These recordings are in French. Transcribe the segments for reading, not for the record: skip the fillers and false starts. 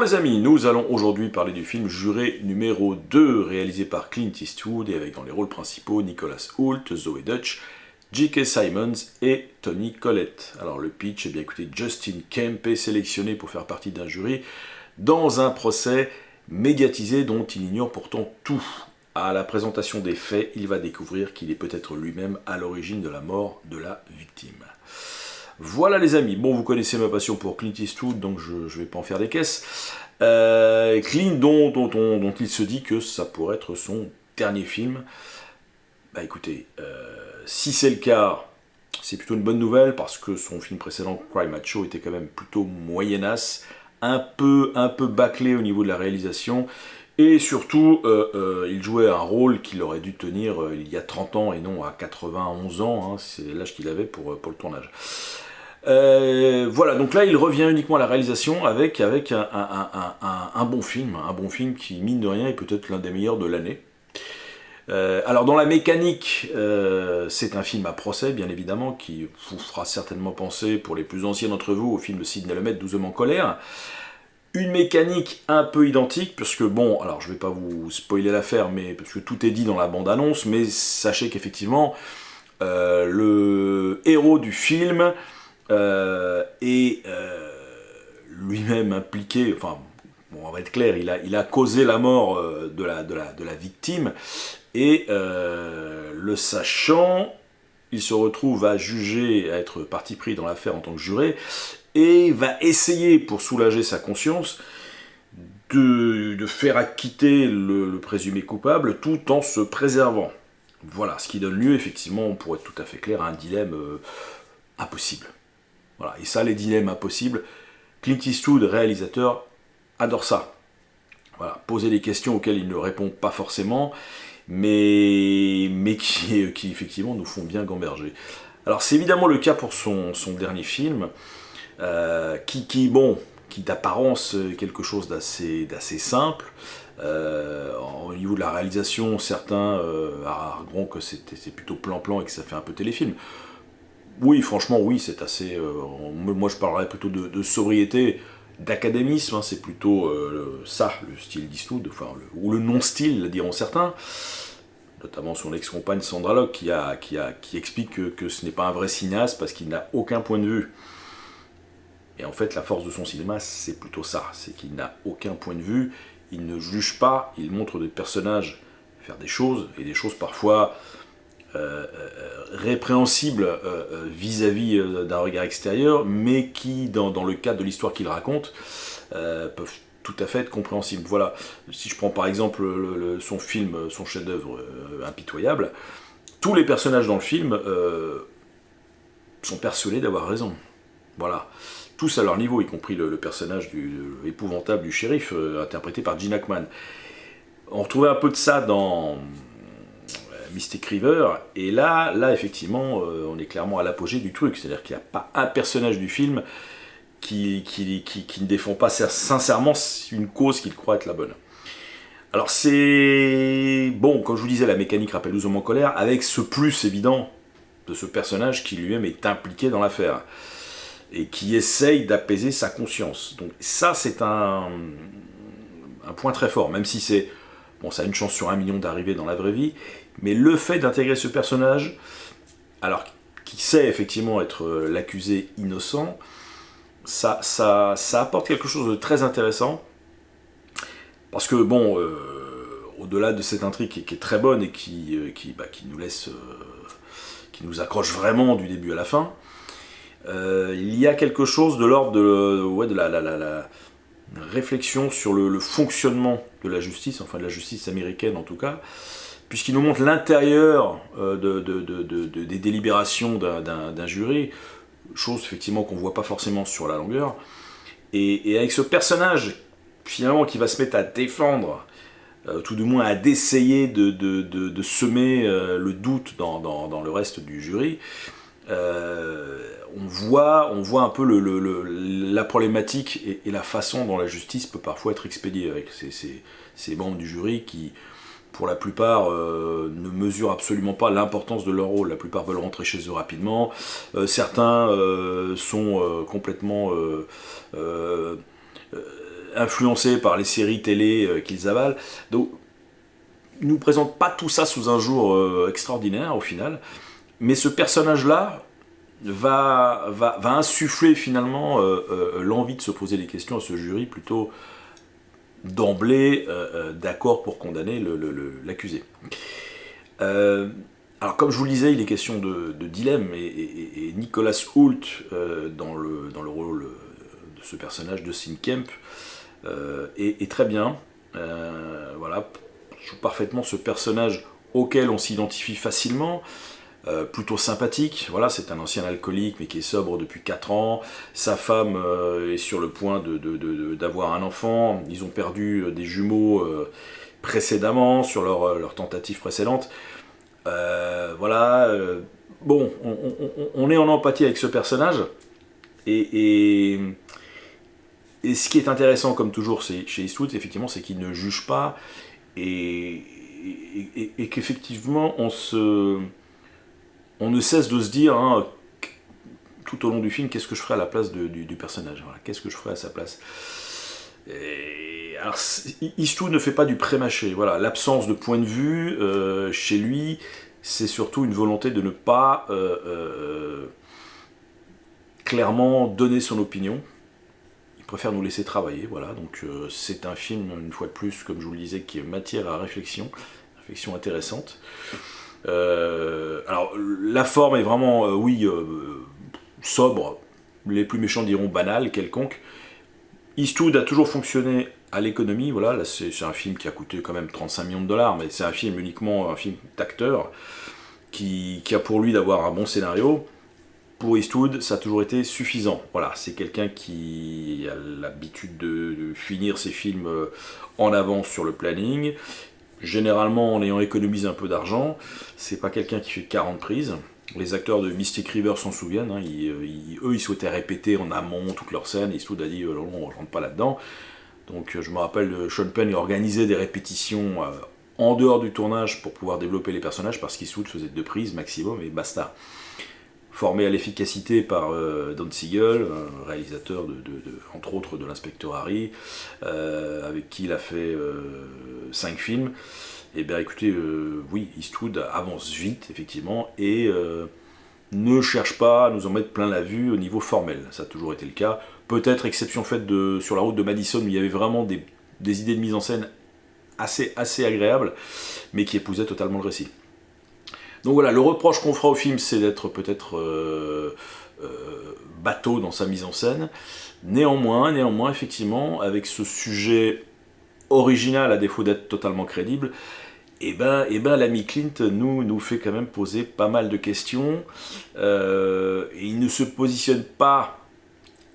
les amis, nous allons aujourd'hui parler du film Juré numéro 2, réalisé par Clint Eastwood et avec dans les rôles principaux Nicholas Hoult, Zoe Dutch, J.K. Simmons et Toni Collette. Alors le pitch, eh bien écoutez, Justin Kemp est sélectionné pour faire partie d'un jury dans un procès médiatisé dont il ignore pourtant tout. À la présentation des faits, il va découvrir qu'il est peut-être lui-même à l'origine de la mort de la victime. Voilà les amis, bon vous connaissez ma passion pour Clint Eastwood, donc je ne vais pas en faire des caisses. Clint dont il se dit que ça pourrait être son dernier film. Bah écoutez, si c'est le cas, c'est plutôt une bonne nouvelle parce que son film précédent, Cry Macho, était quand même plutôt moyennasse, un peu bâclé au niveau de la réalisation. Et surtout, il jouait un rôle qu'il aurait dû tenir il y a 30 ans et non à 91 ans, hein, c'est l'âge qu'il avait pour le tournage. Voilà, donc là il revient uniquement à la réalisation avec un bon film qui mine de rien est peut-être l'un des meilleurs de l'année. Alors dans la mécanique, c'est un film à procès bien évidemment qui vous fera certainement penser pour les plus anciens d'entre vous au film de Sidney Lumet, 12 hommes en colère. Une mécanique un peu identique, puisque bon, alors je vais pas vous spoiler l'affaire, mais parce que tout est dit dans la bande-annonce, mais sachez qu'effectivement, le héros du film est lui-même impliqué, enfin, bon, on va être clair, il a causé la mort de la victime, et le sachant, il se retrouve à juger, à être partie pris dans l'affaire en tant que juré, et va essayer, pour soulager sa conscience, de faire acquitter le présumé coupable tout en se préservant. Voilà, ce qui donne lieu, effectivement, pour être tout à fait clair, à un dilemme impossible. Voilà, et ça, les dilemmes impossibles, Clint Eastwood, réalisateur, adore ça. Voilà, poser des questions auxquelles il ne répond pas forcément, mais qui effectivement nous font bien gamberger. Alors c'est évidemment le cas pour son dernier film, qui d'apparence quelque chose d'assez simple. Au niveau de la réalisation, certains argueront que c'est plutôt plan-plan et que ça fait un peu téléfilm. Oui, franchement, oui, c'est assez... moi, je parlerais plutôt de sobriété, d'académisme, hein, c'est plutôt ça, le style d'Eastwood, enfin, ou le non-style, diront certains. Notamment son ex-compagne Sandra Locke, qui explique que ce n'est pas un vrai cinéaste parce qu'il n'a aucun point de vue. Et en fait, la force de son cinéma, c'est plutôt ça, c'est qu'il n'a aucun point de vue, il ne juge pas, il montre des personnages faire des choses, et des choses parfois répréhensibles vis-à-vis d'un regard extérieur, mais qui, dans le cadre de l'histoire qu'il raconte, peuvent tout à fait être compréhensibles. Voilà, si je prends par exemple son film, son chef-d'œuvre Impitoyable, tous les personnages dans le film sont persuadés d'avoir raison. Voilà. Tous à leur niveau, y compris le personnage épouvantable du shérif, interprété par Gene Hackman. On retrouvait un peu de ça dans Mystic River, et là effectivement, on est clairement à l'apogée du truc, c'est-à-dire qu'il n'y a pas un personnage du film qui ne défend pas sincèrement une cause qu'il croit être la bonne. Alors c'est... Bon, comme je vous disais, la mécanique rappelle 12 hommes en colère, avec ce plus évident de ce personnage qui lui-même est impliqué dans l'affaire et qui essaye d'apaiser sa conscience. Donc ça, c'est un point très fort, même si c'est... Bon, ça a une chance sur 1 million d'arriver dans la vraie vie, mais le fait d'intégrer ce personnage, alors qui sait effectivement être l'accusé innocent, ça apporte quelque chose de très intéressant, parce que, bon, au-delà de cette intrigue qui est très bonne et qui nous laisse... qui nous accroche vraiment du début à la fin, il y a quelque chose de l'ordre de la réflexion sur le fonctionnement de la justice, enfin de la justice américaine en tout cas, puisqu'il nous montre l'intérieur des délibérations d'un jury, chose effectivement qu'on ne voit pas forcément sur la longueur, et avec ce personnage finalement qui va se mettre à défendre, tout du moins à d'essayer de semer le doute dans le reste du jury, on voit un peu la problématique et la façon dont la justice peut parfois être expédiée avec ces membres du jury qui, pour la plupart, ne mesurent absolument pas l'importance de leur rôle. La plupart veulent rentrer chez eux rapidement. Certains sont complètement influencés par les séries télé qu'ils avalent. Donc, ils ne nous présentent pas tout ça sous un jour extraordinaire au final, mais ce personnage-là va insuffler finalement l'envie de se poser des questions à ce jury, plutôt d'emblée d'accord pour condamner l'accusé. Alors comme je vous le disais, il est question de dilemme, et Nicolas Hoult, dans le rôle de ce personnage de Sean Kemp, est très bien. Voilà, joue parfaitement ce personnage auquel on s'identifie facilement, plutôt sympathique. Voilà, c'est un ancien alcoolique mais qui est sobre depuis 4 ans. Sa femme est sur le point d'avoir un enfant. Ils ont perdu des jumeaux précédemment sur leur tentative précédente. Voilà, bon, on est en empathie avec ce personnage, et ce qui est intéressant, comme toujours chez Eastwood, effectivement, c'est qu'il ne juge pas, et qu'effectivement on ne cesse de se dire, hein, tout au long du film, qu'est-ce que je ferais à la place du personnage, voilà, qu'est-ce que je ferais à sa place. Alors, Eastwood ne fait pas du pré-mâché, voilà, l'absence de point de vue chez lui, c'est surtout une volonté de ne pas clairement donner son opinion. Il préfère nous laisser travailler, voilà. Donc c'est un film, une fois de plus, comme je vous le disais, qui est matière à réflexion intéressante. Alors la forme est vraiment, sobre, les plus méchants diront banal, quelconque. Eastwood a toujours fonctionné à l'économie, voilà, là c'est un film qui a coûté quand même 35 millions de dollars, mais c'est un film d'acteur, qui a pour lui d'avoir un bon scénario. Pour Eastwood, ça a toujours été suffisant. Voilà, c'est quelqu'un qui a l'habitude de finir ses films en avance sur le planning, généralement en ayant économisé un peu d'argent. C'est pas quelqu'un qui fait 40 prises. Les acteurs de Mystic River s'en souviennent, hein. Eux ils souhaitaient répéter en amont toutes leurs scènes. Eastwood a dit non, on ne rentre pas là-dedans. Donc je me rappelle de Sean Penn, il organisait des répétitions en dehors du tournage pour pouvoir développer les personnages, parce qu'Eastwood faisait 2 prises maximum et basta. Formé à l'efficacité par Don Siegel, un réalisateur entre autres de l'Inspecteur Harry, avec qui il a fait 5 films. Et bien écoutez, oui, Eastwood avance vite, effectivement, et ne cherche pas à nous en mettre plein la vue au niveau formel. Ça a toujours été le cas. Peut-être exception faite sur la route de Madison, où il y avait vraiment des idées de mise en scène assez agréables, mais qui épousaient totalement le récit. Donc voilà, le reproche qu'on fera au film, c'est d'être peut-être bateau dans sa mise en scène. Néanmoins, effectivement, avec ce sujet original, à défaut d'être totalement crédible, et ben l'ami Clint nous fait quand même poser pas mal de questions. Et il ne se positionne pas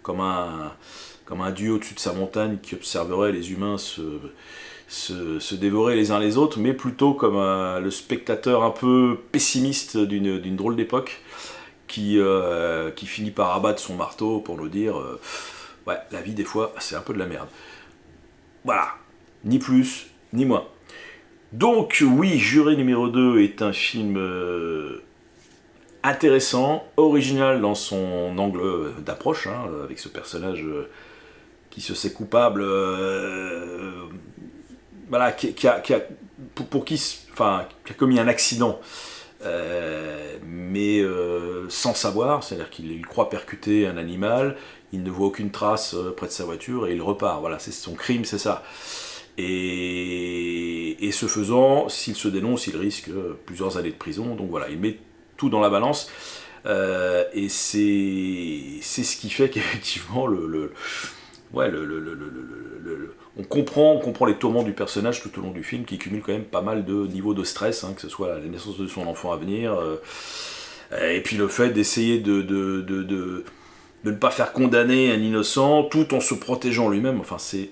comme un dieu au-dessus de sa montagne qui observerait les humains se dévorer les uns les autres, mais plutôt comme le spectateur un peu pessimiste d'une drôle d'époque, qui finit par abattre son marteau pour nous dire ouais, la vie des fois c'est un peu de la merde. Voilà, ni plus ni moins. Donc oui, Juré numéro 2 est un film intéressant, original dans son angle d'approche, hein, avec ce personnage qui se sait coupable, voilà, qui a commis un accident, mais sans savoir, c'est-à-dire qu'il croit percuter un animal, il ne voit aucune trace près de sa voiture et il repart. Voilà, c'est son crime, c'est ça. Et ce faisant, s'il se dénonce, il risque plusieurs années de prison. Donc voilà, il met tout dans la balance. Et c'est ce qui fait qu'effectivement, on comprend les tourments du personnage tout au long du film, qui cumule quand même pas mal de niveaux de stress, hein, que ce soit la naissance de son enfant à venir, et puis le fait d'essayer de ne pas faire condamner un innocent tout en se protégeant lui-même. Enfin, c'est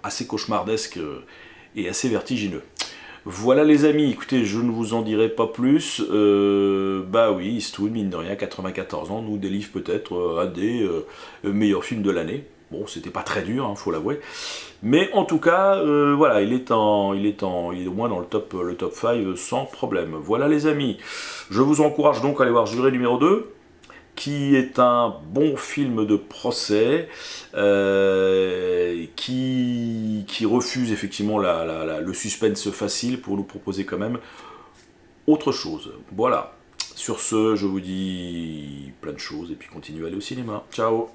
assez cauchemardesque et assez vertigineux. Voilà les amis, écoutez, je ne vous en dirai pas plus. Bah oui, Eastwood, mine de rien, 94 ans, nous délivre peut-être un des meilleurs films de l'année. Bon, c'était pas très dur, hein, faut l'avouer. Mais en tout cas, voilà, il est au moins dans le top 5 sans problème. Voilà les amis, je vous encourage donc à aller voir Juré numéro 2. qui est un bon film de procès, qui refuse effectivement le suspense facile pour nous proposer quand même autre chose. Voilà. Sur ce, je vous dis plein de choses et puis continuez à aller au cinéma. Ciao!